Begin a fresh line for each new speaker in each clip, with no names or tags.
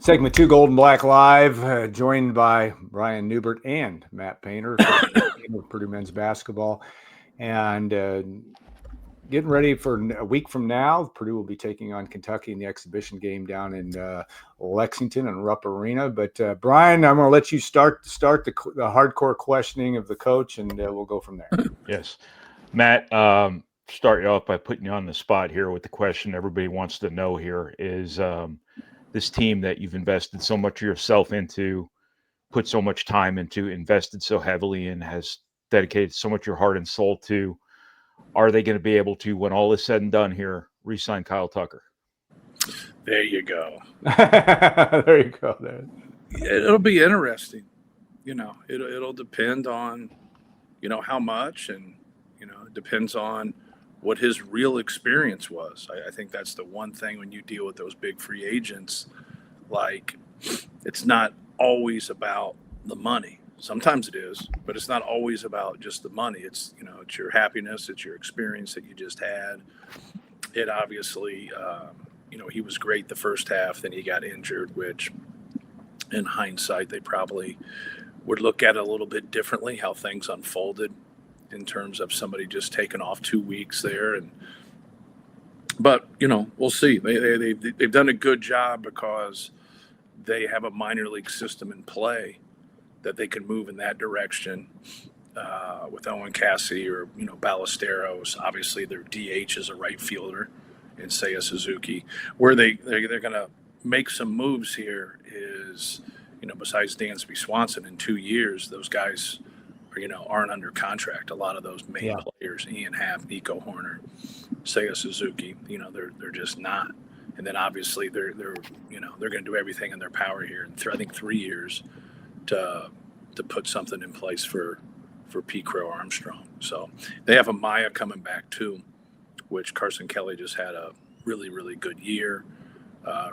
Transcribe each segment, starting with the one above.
Segment 2, Gold and Black Live, joined by Brian Newbert and Matt Painter of Purdue men's basketball. And getting ready for a week from now, Purdue will be taking on Kentucky in the exhibition game down in Lexington and Rupp Arena. But Brian, I'm going to let you start the hardcore questioning of the coach, and we'll go from there.
Yes. Matt, start you off by putting you on the spot here with the question everybody wants to know here is this team that you've invested so much of yourself into, put so much time into, invested so heavily in, has dedicated so much of your heart and soul to, are they going to be able to, when all is said and done here, re-sign Kyle Tucker?
There you go.
There you go. There.
It'll be interesting. It'll depend on, how much, and, it depends on what his real experience was. I think that's the one thing when you deal with those big free agents, like, it's not always about the money. Sometimes it is, but it's not always about just the money. It's, it's your happiness, it's your experience that you just had. It obviously, he was great the first half, then he got injured, which in hindsight, they probably would look at it a little bit differently, how things unfolded in terms of somebody just taking off 2 weeks there. But we'll see. They've done a good job because they have a minor league system in play that they can move in that direction with Owen Cassey or, Ballesteros. Obviously, their DH is a right fielder in Seiya Suzuki. Where they're going to make some moves here is, besides Dansby Swanson in 2 years, those guys aren't under contract. A lot of those main players, Ian Happ, Nico Horner, Seiya Suzuki, they're just not. And then obviously they're going to do everything in their power here in I think 3 years to put something in place for Pete Crow Armstrong. So they have Amaya coming back too, which Carson Kelly just had a really, really good year.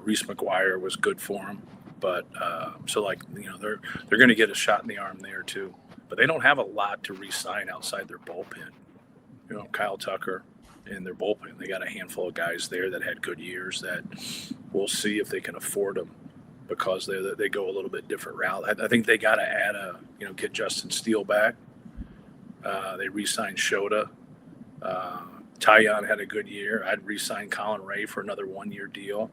Reese McGuire was good for him. But they're going to get a shot in the arm there too. But they don't have a lot to re-sign outside their bullpen. Kyle Tucker in their bullpen, they got a handful of guys there that had good years that we'll see if they can afford them because they go a little bit different route. I think they got to add get Justin Steele back. They re-signed Shota. Tyon had a good year. I'd re-sign Colin Ray for another 1-year deal.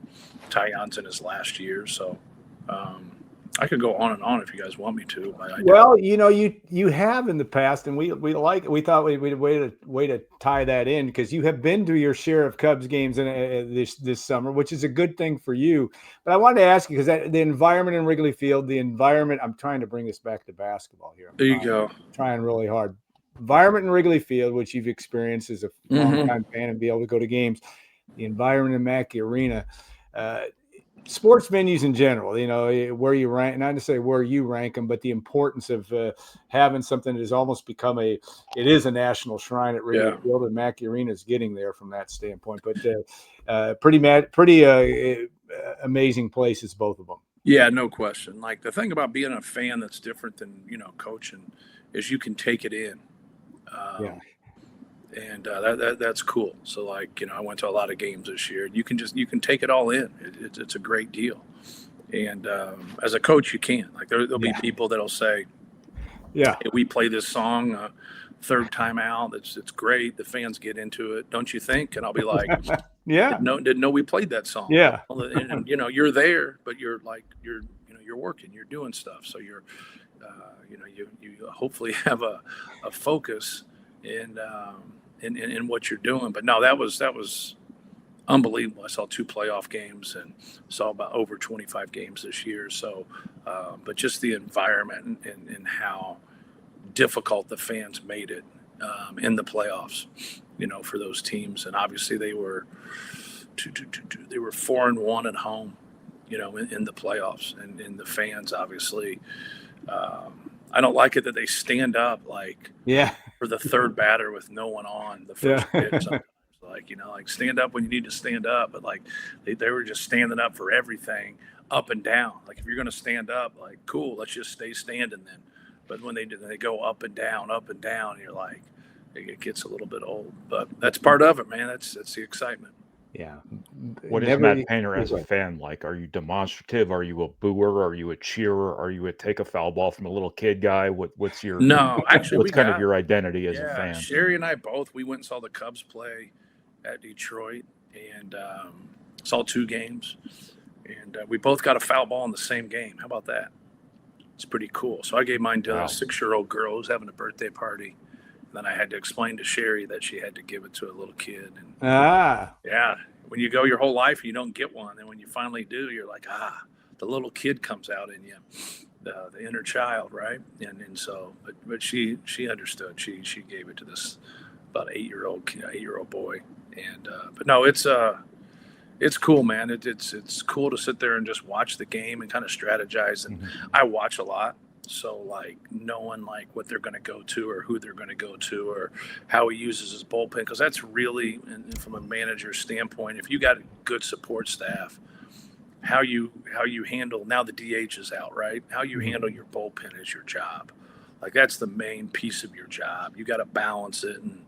Tyon's in his last year, so I could go on and on if you guys want me to.
Well, you have in the past, and we thought we'd way to tie that in because you have been to your share of Cubs games this summer, which is a good thing for you. But I wanted to ask you because the environment in Wrigley Field, I'm trying to bring this back to basketball here.
There you go.
Trying really hard. Environment in Wrigley Field, which you've experienced as a long-time fan and be able to go to games, the environment in Mackey Arena, sports venues in general, where you rank, not to say where you rank them, but the importance of having something that has almost become it is a national shrine at Wrigley Field, and Mackey Arena is getting there from that standpoint. But pretty amazing places, both of them.
Yeah, no question. Like the thing about being a fan that's different than coaching is you can take it in. And that's cool. So I went to a lot of games this year. You can take it all in. It's a great deal. And as a coach, you can't. There'll be people that'll say, "Yeah, hey, we play this song third time out. It's great. The fans get into it, don't you think?" And I'll be like,
"Yeah,
didn't know we played that song."
Yeah,
and you're there, but you're working, you're doing stuff. So you're you hopefully have a focus in what you're doing. But no, that was unbelievable. I saw 2 playoff games and saw about over 25 games this year. So, but just the environment and how difficult the fans made it in the playoffs, for those teams. And obviously they were 4-1 at home, in the playoffs, and the fans obviously. I don't like it that they stand up for the third batter with no one on the first pitch. Sometimes. Stand up when you need to stand up, but they were just standing up for everything, up and down. If you're going to stand up, cool, let's just stay standing then. But when they go up and down, you're it gets a little bit old. But that's part of it, man. That's the excitement.
Yeah.
What is
Never.
Matt Painter as a fan like? Are you demonstrative? Are you a booer? Are you a cheerer? Are you a take a foul ball from a little kid guy? What's your
No, actually,
what's kind of your identity as a
yeah,
fan?
Sherry and I both, we went and saw the Cubs play at Detroit and saw 2 games. And we both got a foul ball in the same game. How about that? It's pretty cool. So I gave mine to
Wow.
a 6-year-old girl who was having a birthday party. And then I had to explain to Sherry that she had to give it to a little kid. And yeah, when you go your whole life and you don't get one, and when you finally do, you're like, the little kid comes out in you, the inner child, right? And so, but she understood. She gave it to this about 8-year-old boy. And but no, it's cool, man. It's cool to sit there and just watch the game and kind of strategize. And I watch a lot. So like knowing like what they're going to go to or who they're going to go to or how he uses his bullpen, because that's really, and from a manager's standpoint, if you got a good support staff, how you handle, now the DH is out, right? How you handle your bullpen is your job. Like that's the main piece of your job. You got to balance it, and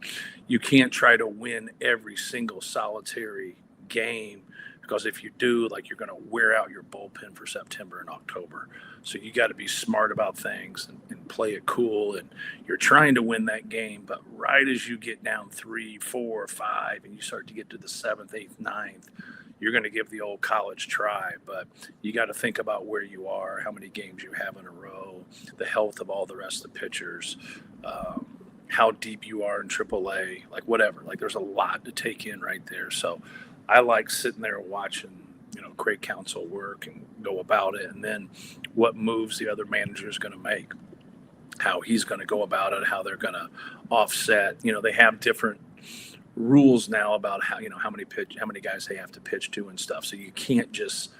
you can't try to win every single solitary game, because if you do, like, you're going to wear out your bullpen for September and October. So you got to be smart about things and play it cool. And you're trying to win that game, but right as you get down 3, 4, 5, and you start to get to the 7th, 8th, 9th, you're going to give the old college try. But you got to think about where you are, how many games you have in a row, the health of all the rest of the pitchers, how deep you are in AAA, like whatever. Like there's a lot to take in right there. So I like sitting there watching, Craig Counsell work and go about it, and then what moves the other manager is going to make, how he's going to go about it, how they're going to offset. They have different rules now about how many guys they have to pitch to and stuff. So you can't just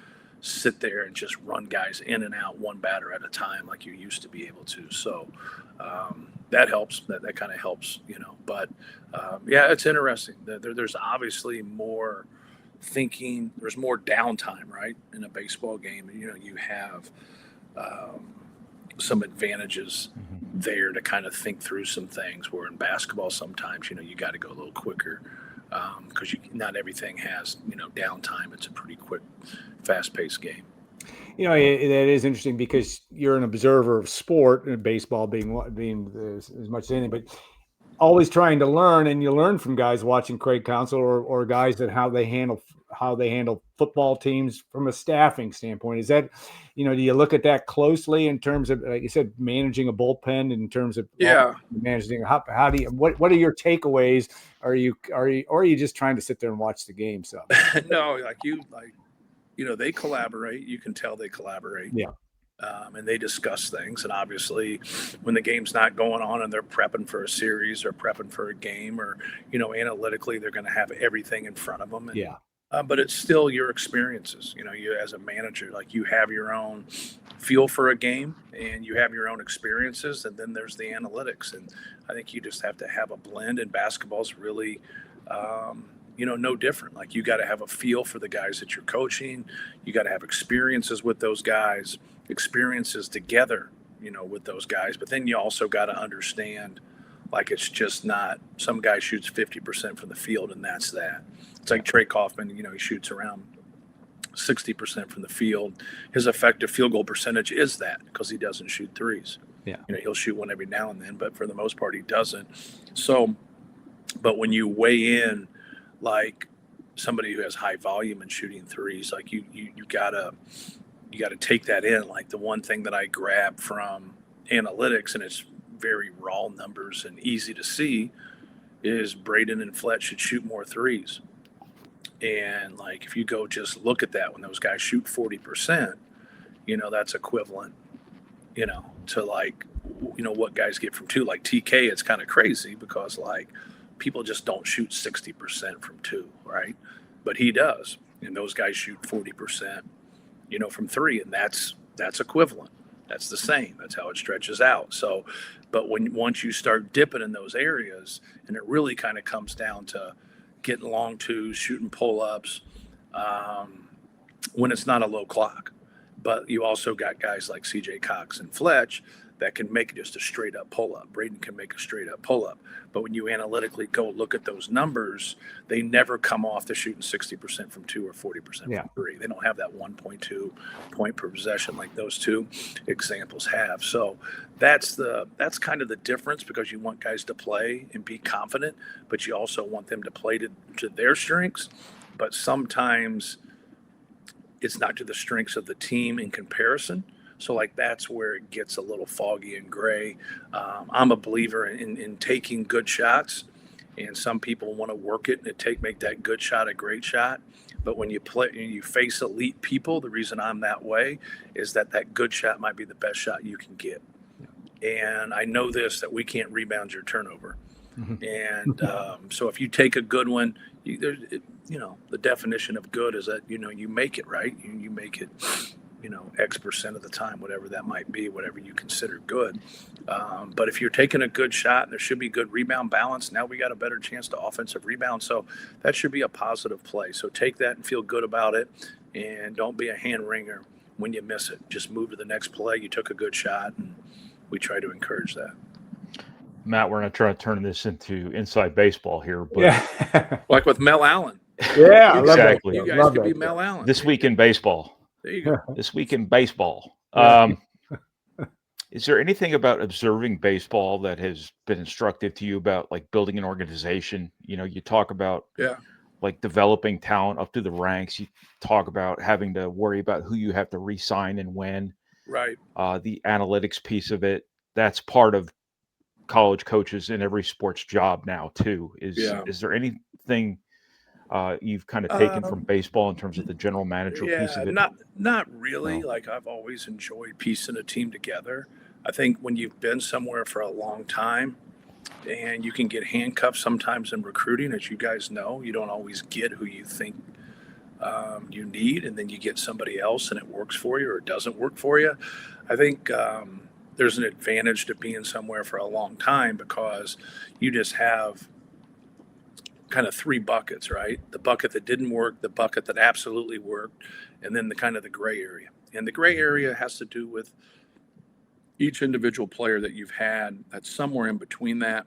sit there and just run guys in and out one batter at a time like you used to be able to. So that helps. That kind of helps, But yeah, it's interesting. There's obviously more thinking. There's more downtime, right, in a baseball game. You have some advantages there to kind of think through some things, where in basketball sometimes you got to go a little quicker, because not everything has downtime. It's a pretty quick, fast-paced game.
That is interesting, because you're an observer of sport, and baseball being as much as anything, but always trying to learn, and you learn from guys watching Craig Counsell or guys that how they handle football teams from a staffing standpoint. Is that, do you look at that closely in terms of, like you said, managing a bullpen, in terms of managing how do you, what are your takeaways? Are you just trying to sit there and watch the game? So
no, they collaborate. You can tell they collaborate.
Yeah.
And they discuss things. And obviously, when the game's not going on and they're prepping for a series or prepping for a game, or, analytically, they're going to have everything in front of them. And, but it's still your experiences. You as a manager, like, you have your own feel for a game and you have your own experiences. And then there's the analytics. And I think you just have to have a blend. And basketball's really, no different. Like, you got to have a feel for the guys that you're coaching. You got to have experiences with those guys, experiences together, with those guys. But then you also got to understand, like, it's just not some guy shoots 50% from the field and that's that. It's like Trey Kaufman, he shoots around 60% from the field. His effective field goal percentage is that, because he doesn't shoot threes.
Yeah.
He'll shoot one every now and then, but for the most part, he doesn't. So, but when you weigh in, like, somebody who has high volume in shooting threes, like, you gotta take that in. Like, the one thing that I grab from analytics, and it's very raw numbers and easy to see, is Braden and Fletch should shoot more threes. And, like, if you go just look at that, when those guys shoot 40%, that's equivalent, to, like, what guys get from 2. Like TK, it's kind of crazy, because, like, people just don't shoot 60% from 2, right? But he does. And those guys shoot 40%, from 3, and that's equivalent. That's the same. That's how it stretches out. So, but once you start dipping in those areas, and it really kind of comes down to getting long twos, shooting pull-ups, when it's not a low clock. But you also got guys like CJ Cox and Fletch that can make just a straight up pull up. Braden can make a straight up pull up. But when you analytically go look at those numbers, they never come off to shooting 60% from 2 or 40% from 3. They don't have that 1.2 point per possession like those two examples have. So that's kind of the difference, because you want guys to play and be confident, but you also want them to play to their strengths. But sometimes it's not to the strengths of the team in comparison. So like that's where it gets a little foggy and gray. I'm a believer in taking good shots, and some people want to work it and make that good shot a great shot. But when you face elite people, the reason I'm that way is that good shot might be the best shot you can get. And I know that we can't rebound your turnover. And so if you take a good one, the definition of good is that, you make it, right? You make it, X percent of the time, whatever that might be, whatever you consider good. But if you're taking a good shot, there should be good rebound balance. Now we got a better chance to offensive rebound. So that should be a positive play. So take that and feel good about it. And don't be a hand wringer when you miss it. Just move to the next play. You took a good shot, and we try to encourage that.
Matt, we're not trying to turn this into inside baseball here, but
like with Mel Allen.
Yeah,
exactly.
You guys could be Mel Allen.
This week in baseball.
There you go.
This week in baseball. Is there anything about observing baseball that has been instructive to you about like building an organization? You talk about like developing talent up to the ranks. You talk about having to worry about who you have to re-sign and when.
Right.
The analytics piece of it, that's part of college coaches in every sports job now too. Is there anything you've kind of taken from baseball in terms of the general manager piece of it?
Not really.
No.
Like I've always enjoyed piecing a team together. I think when you've been somewhere for a long time and you can get handcuffed sometimes in recruiting, as you guys know, you don't always get who you think you need, and then you get somebody else and it works for you or it doesn't work for you. I think there's an advantage to being somewhere for a long time, because you just have kind of 3 buckets, right? The bucket that didn't work, the bucket that absolutely worked, and then the gray area. And the gray area has to do with each individual player that you've had that's somewhere in between that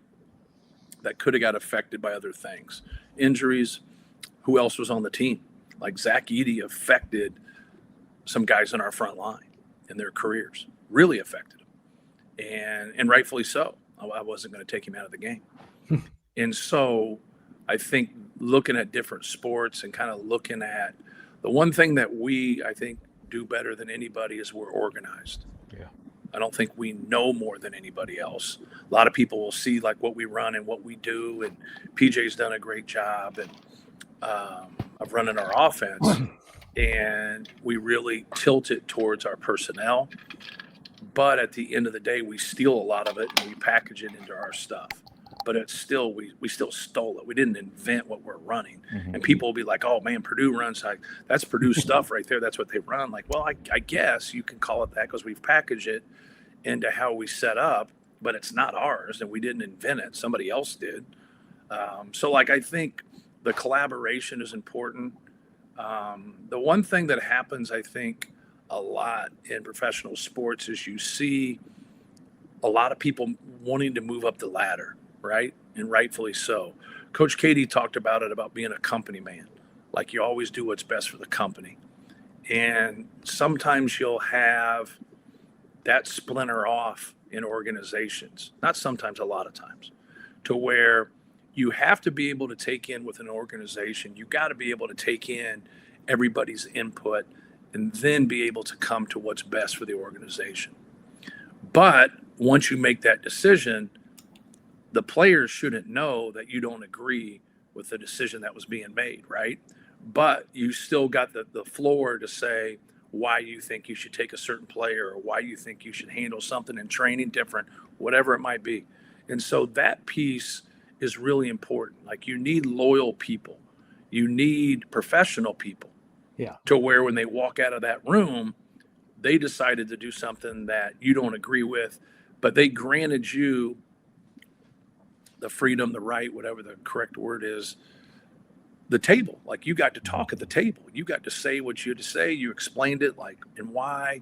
could have got affected by other things. Injuries, who else was on the team? Like Zach Edey affected some guys in our front line in their careers, really affected them. And rightfully so. I wasn't going to take him out of the game. And so I think looking at different sports and kind of looking at the one thing that I think, do better than anybody is we're organized.
Yeah.
I don't think we know more than anybody else. A lot of people will see like what we run and what we do, and PJ's done a great job of running our offense, and we really tilt it towards our personnel. But at the end of the day, we steal a lot of it and we package it into our stuff. But it's still, we still stole it. We didn't invent what we're running. And people will be like, oh man, Purdue runs like, that's Purdue stuff right there. That's what they run. Like, well, I guess you can call it that because we've packaged it into how we set up, but it's not ours and we didn't invent it. Somebody else did. So like, I think the collaboration is important. The one thing that happens, I think, a lot in professional sports is you see a lot of people wanting to move up the ladder, right? And rightfully so. Coach Katie talked about it, about being a company man. Like you always do what's best for the company. And sometimes you'll have that splinter off in organizations, not sometimes, a lot of times, to where you have to be able to take in with an organization. You got to be able to take in everybody's input and then be able to come to what's best for the organization. But once you make that decision, the players shouldn't know that you don't agree with the decision that was being made, right? But you still got the floor to say why you think you should take a certain player or why you think you should handle something in training different, whatever it might be. And so that piece is really important. Like you need loyal people. You need professional people.
Yeah.
To where when they walk out of that room, they decided to do something that you don't agree with, but they granted you the freedom, the right, whatever the correct word is, the table. Like you got to talk at the table. You got to say what you had to say. You explained it, like, and why.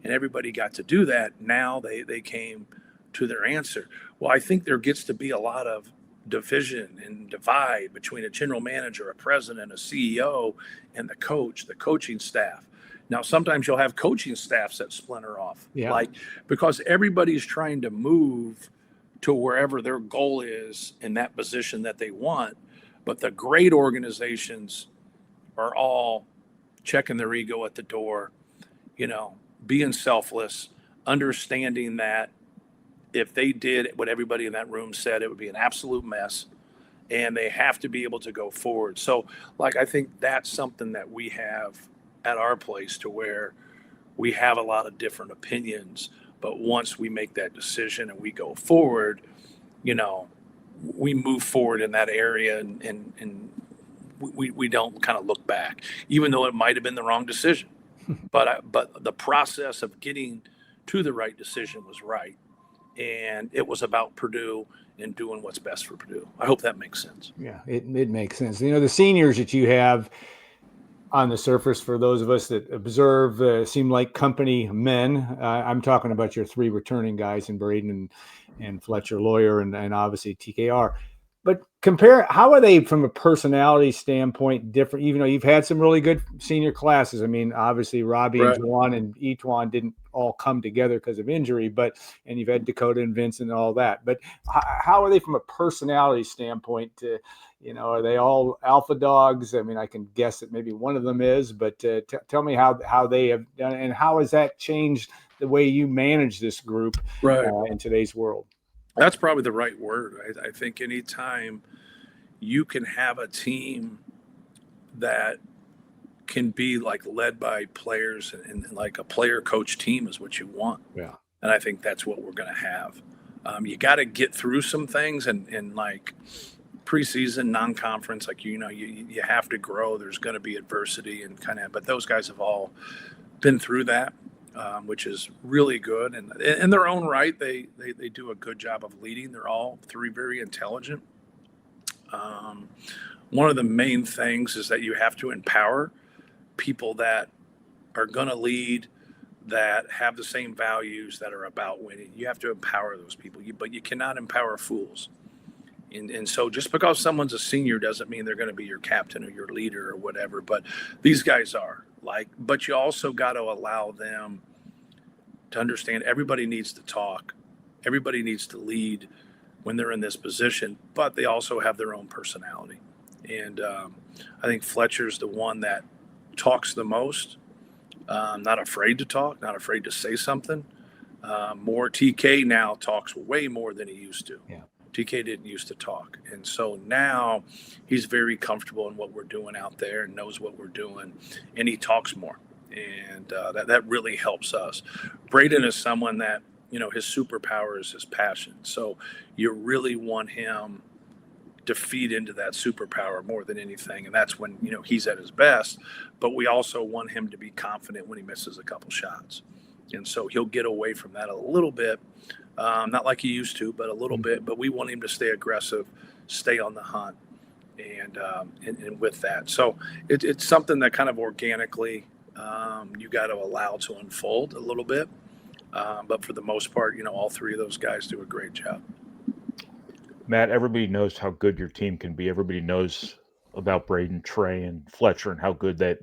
and everybody got to do that. Now they came to their answer. Well, I think there gets to be a lot of division and divide between a general manager, a president, a CEO, and the coaching staff. Now, sometimes you'll have coaching staffs that splinter off, like because everybody's trying to move to wherever their goal is in that position that they want. But the great organizations are all checking their ego at the door, being selfless, understanding that if they did what everybody in that room said, it would be an absolute mess, and they have to be able to go forward. So, I think that's something that we have at our place, to where we have a lot of different opinions, but once we make that decision and we go forward, we move forward in that area, and we don't kind of look back, even though it might have been the wrong decision. But the process of getting to the right decision was right. And it was about Purdue and doing what's best for Purdue. I hope that makes sense.
Yeah, it makes sense. The seniors that you have on the surface, for those of us that observe, seem like company men. I'm talking about your three returning guys in Braden and Fletcher Lawyer and obviously TKR. But how are they from a personality standpoint different? Even though you've had some really good senior classes. I mean, obviously Robbie and Juwan and Etuan didn't all come together because of injury, and you've had Dakota and Vincent and all that. But how are they from a personality standpoint? Are they all alpha dogs? I mean, I can guess that maybe one of them is, but tell me how they have done, and how has that changed the way you manage this group in today's world?
That's probably the right word. I think anytime you can have a team that can be led by players and like a player coach team is what you want.
Yeah.
And I think that's what we're going to have. You got to get through some things and preseason, non-conference, you have to grow. There's going to be adversity but those guys have all been through that. Which is really good. And in their own right, they do a good job of leading. They're all three very intelligent. One of the main things is that you have to empower people that are going to lead, that have the same values, that are about winning. You have to empower those people, but you cannot empower fools. And so just because someone's a senior doesn't mean they're going to be your captain or your leader or whatever. But these guys are but you also got to allow them to understand everybody needs to talk. Everybody needs to lead when they're in this position, but they also have their own personality. And I think Fletcher's the one that talks the most, not afraid to talk, not afraid to say something. More TK now talks way more than he used to.
Yeah.
TK didn't used to talk. And so now he's very comfortable in what we're doing out there and knows what we're doing, and he talks more. And that really helps us. Braden is someone that, his superpower is his passion. So you really want him to feed into that superpower more than anything. And that's when, he's at his best. But we also want him to be confident when he misses a couple shots. And so he'll get away from that a little bit. Not like he used to, but a little bit. But we want him to stay aggressive, stay on the hunt, and with that. So it's something that kind of organically you got to allow to unfold a little bit. But for the most part, all three of those guys do a great job.
Matt, everybody knows how good your team can be. Everybody knows about Braden, Trey, and Fletcher and how good they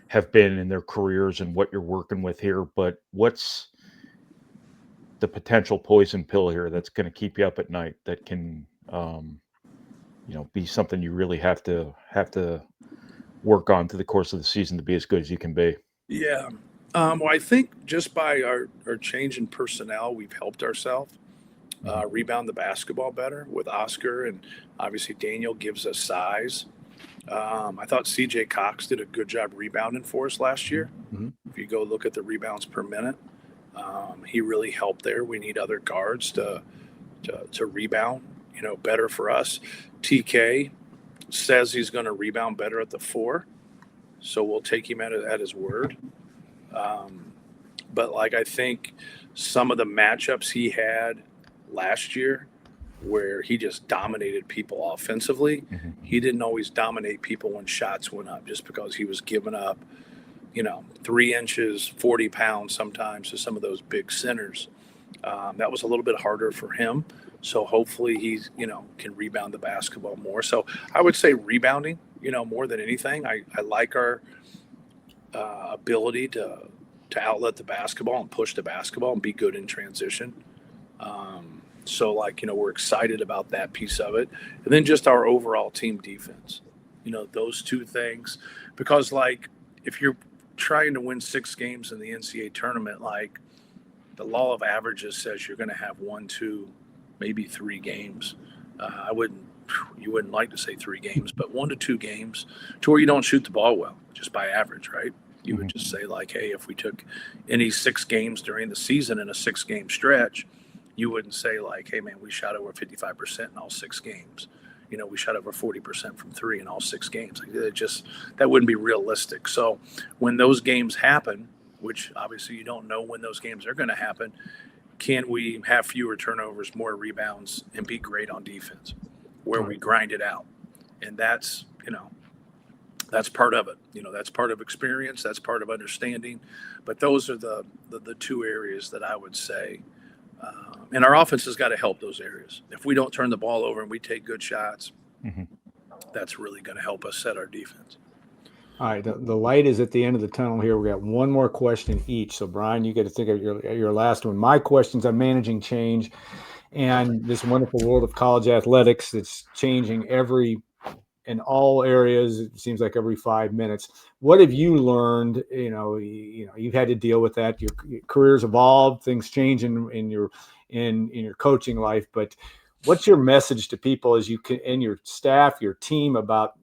have been in their careers and what you're working with here. But what's the potential poison pill here that's going to keep you up at night, that can, be something you really have to work on through the course of the season to be as good as you can be?
Yeah. Well, I think just by our change in personnel, we've helped ourselves rebound the basketball better with Oscar, and obviously Daniel gives us size. I thought CJ Cox did a good job rebounding for us last year.
Mm-hmm.
If you go look at the rebounds per minute, he really helped there. We need other guards to rebound, better for us. TK says he's going to rebound better at the 4, so we'll take him at his word. But I think some of the matchups he had last year, where he just dominated people offensively, he didn't always dominate people when shots went up, just because he was giving up, 3 inches, 40 pounds sometimes to some of those big centers. That was a little bit harder for him. So hopefully he's, can rebound the basketball more. So I would say rebounding, more than anything. I like our ability to outlet the basketball and push the basketball and be good in transition. So we're excited about that piece of it. And then just our overall team defense, those two things, because if you're trying to win 6 games in the NCAA tournament, the law of averages says you're going to have 1, 2, maybe 3 games. You wouldn't like to say 3 games, but 1 to 2 games to where you don't shoot the ball well, just by average, right? You would just say hey, if we took any 6 games during the season in a 6-game stretch, you wouldn't say hey man, we shot over 55% in all 6 games. We shot over 40% from 3 in all 6 games. That wouldn't be realistic. So when those games happen, which obviously you don't know when those games are going to happen, can we have fewer turnovers, more rebounds, and be great on defense where we grind it out? And that's part of it. That's part of experience. That's part of understanding. But those are the 2 areas that I would say. And our offense has got to help those areas. If we don't turn the ball over and we take good shots, that's really going to help us set our defense.
All right, the light is at the end of the tunnel here. We got one more question each. So, Brian, you get to think of your last one. My question's on managing change and this wonderful world of college athletics that's changing in all areas. It seems like every 5 minutes. What have you learned? You've had to deal with that. Your career's evolved, things change in your coaching life. But what's your message to people as you can, and your staff, your team about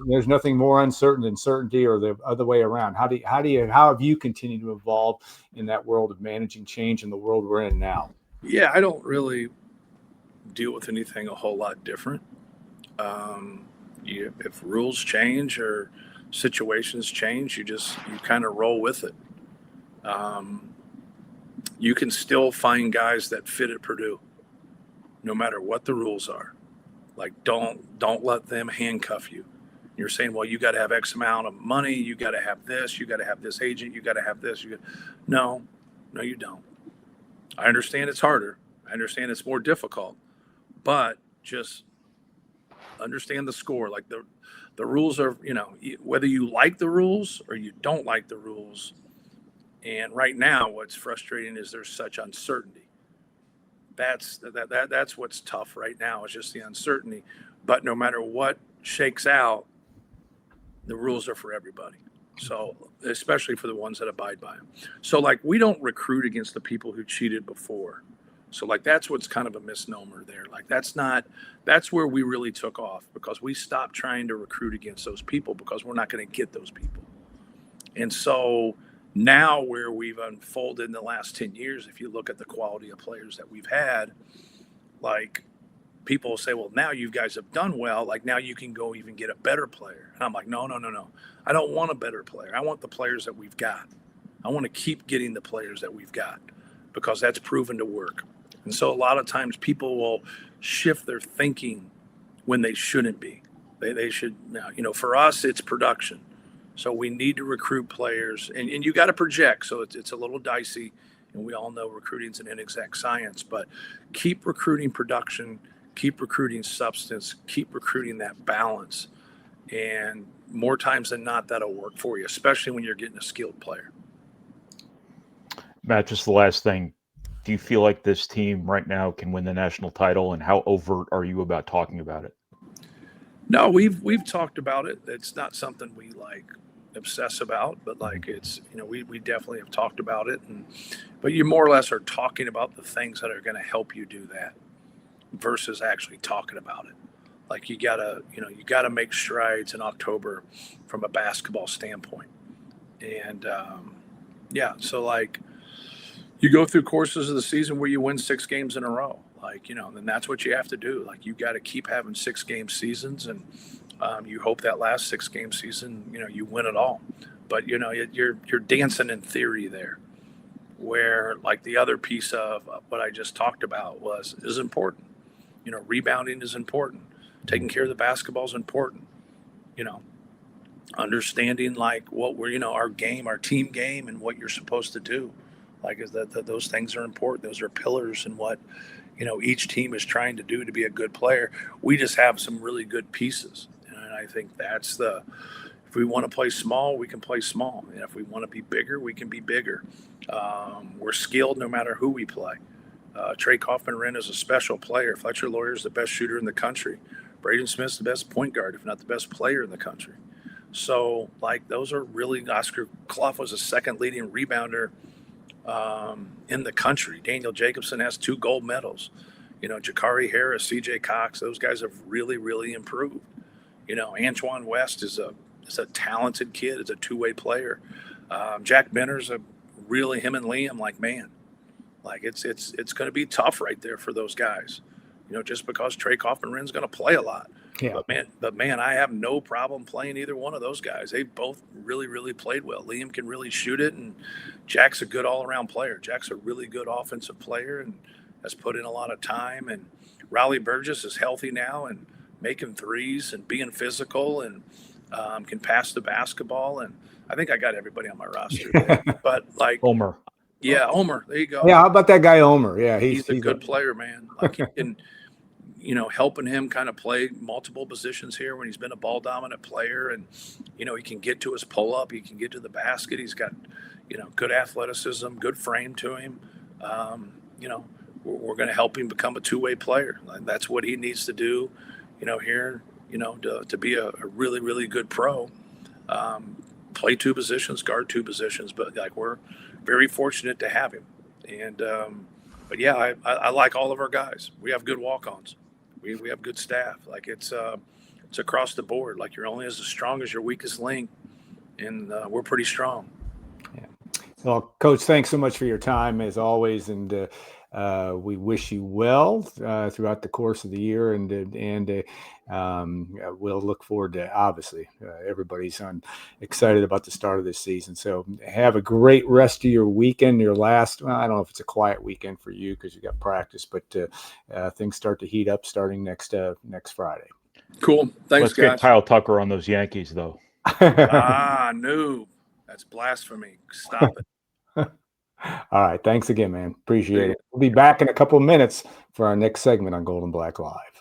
there's nothing more uncertain than certainty, or the other way around? How have you continued to evolve in that world of managing change in the world we're in now?
Yeah, I don't really deal with anything a whole lot different. If rules change or situations change, you kind of roll with it. You can still find guys that fit at Purdue, no matter what the rules are. Don't let them handcuff you. You're saying, well, you got to have X amount of money. You got to have this. You got to have this agent. You got to have this. No, you don't. I understand it's harder. I understand it's more difficult, but just understand the score. The rules are, whether you like the rules or you don't like the rules. And right now, what's frustrating is there's such uncertainty. That's what's tough right now, is just the uncertainty. But no matter what shakes out, the rules are for everybody. So especially for the ones that abide by them. So we don't recruit against the people who cheated before. So that's what's kind of a misnomer there. That's where we really took off, because we stopped trying to recruit against those people because we're not going to get those people. And so now where we've unfolded in the last 10 years, if you look at the quality of players that we've had, people say, well, now you guys have done well. Now you can go even get a better player. And I'm like, no. I don't want a better player. I want the players that we've got. I want to keep getting the players that we've got, because that's proven to work. And so a lot of times people will shift their thinking when they shouldn't be. They should, for us, it's production. So we need to recruit players, and you got to project. So it's a little dicey, and we all know recruiting's an inexact science, but keep recruiting production, keep recruiting substance, keep recruiting that balance. And more times than not, that'll work for you, especially when you're getting a skilled player.
Matt, just the last thing. Do you feel like this team right now can win the national title, and how overt are you about talking about it?
No, we've talked about it. It's not something we obsess about, but it's, we definitely have talked about it. But you more or less are talking about the things that are going to help you do that versus actually talking about it. You gotta make strides in October from a basketball standpoint. And so you go through courses of the season where you win 6 games in a row, then that's what you have to do. You got to keep having 6-game seasons, and you hope that last 6-game season, you win it all. But you're dancing in theory there, where the other piece of what I just talked about is important. Rebounding is important. Taking care of the basketball is important. understanding like what we're, our game, our team game, and what you're supposed to do. Like is that those things are important. Those are pillars in what each team is trying to do to be a good player. We just have some really good pieces, and I think that's the. If we want to play small, we can play small, and if we want to be bigger, we can be bigger. We're skilled no matter who we play. Trey Kaufman-Renn is a special player. Fletcher Lawyer is the best shooter in the country. Braden Smith's the best point guard, if not the best player in the country. So, like, those are really. Oscar Clough was a second leading rebounder in the country. Daniel Jacobson has 2 gold medals. Jakari Harris, C.J. Cox, those guys have really, really improved. Antoine West is a talented kid. It's a two-way player. Jack Benner's him and Liam, like, man, like it's going to be tough right there for those guys. Just because Trey Kaufman-Renn's going to play a lot.
Yeah.
But man, I have no problem playing either one of those guys. They both really, really played well. Liam can really shoot it, and Jack's a good all-around player. Jack's a really good offensive player and has put in a lot of time. And Raleigh Burgess is healthy now and making threes and being physical and can pass the basketball. And I think I got everybody on my roster. But like
Omer.
Yeah, Omer. There you go.
Yeah, how about that guy Omer? Yeah,
he's a good player, man. Like he can, helping him kind of play multiple positions here when he's been a ball dominant player, and he can get to his pull up, he can get to the basket. He's got good athleticism, good frame to him. We're going to help him become a two-way player. That's what he needs to do. Here, to be a really, really good pro. Play 2 positions, guard 2 positions, but like we're very fortunate to have him. And but yeah, I like all of our guys. We have good walk-ons. We have good staff. Like it's across the board. Like you're only as strong as your weakest link, and we're pretty strong.
Yeah. Well, Coach, thanks so much for your time as always, and we wish you well throughout the course of the year, and we'll look forward to obviously everybody's excited about the start of this season. So have a great rest of your weekend. Your last, I don't know if it's a quiet weekend for you because you got practice, but things start to heat up starting next Friday.
Cool. Thanks,
Let's
guys.
get Kyle Tucker on those Yankees, though.
No, that's blasphemy. Stop it.
All right. Thanks again, man. Appreciate it. We'll be back in a couple of minutes for our next segment on Golden Black Live.